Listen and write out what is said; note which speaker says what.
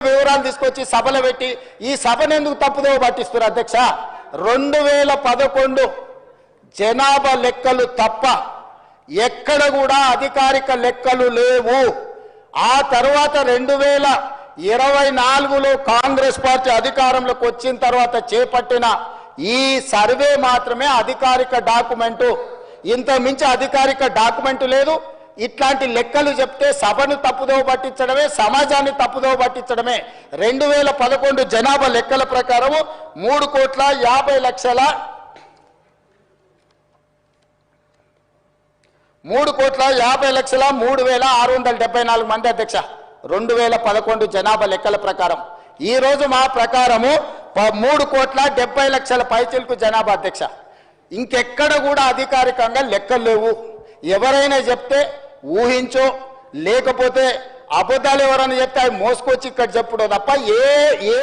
Speaker 1: వివరాలు తీసుకొచ్చి సభలో పెట్టి ఈ సభను ఎందుకు తప్పుదో పట్టిస్తారు అధ్యక్ష? 2011 జనాభా లెక్కలు తప్ప ఎక్కడ కూడా అధికారిక లెక్కలు లేవు. ఆ తర్వాత 2024లో కాంగ్రెస్ పార్టీ అధికారంలోకి వచ్చిన తర్వాత చేపట్టిన ఈ సర్వే మాత్రమే అధికారిక డాక్యుమెంటు. ఇంత మించి అధికారిక డాక్యుమెంటు లేదు. ఇట్లాంటి లెక్కలు చెప్తే సభను తప్పుదో పట్టించడమే, సమాజాన్ని తప్పుదో పట్టించడమే. 2011 జనాభా లెక్కల ప్రకారం 3,50,03,674 మంది అధ్యక్ష. 2011 జనాభా లెక్కల ప్రకారం. ఈ రోజు మా ప్రకారము 3,70,00,000 పైచిలకు జనాభా అధ్యక్ష. ఇంకెక్కడ కూడా అధికారికంగా లెక్కలు లేవు. ఎవరైనా చెప్తే ఊహించో లేకపోతే అబద్ధాలు ఎవరైనా చెప్తే అవి మోసుకొచ్చి ఇక్కడ చెప్పుడు తప్ప ఏ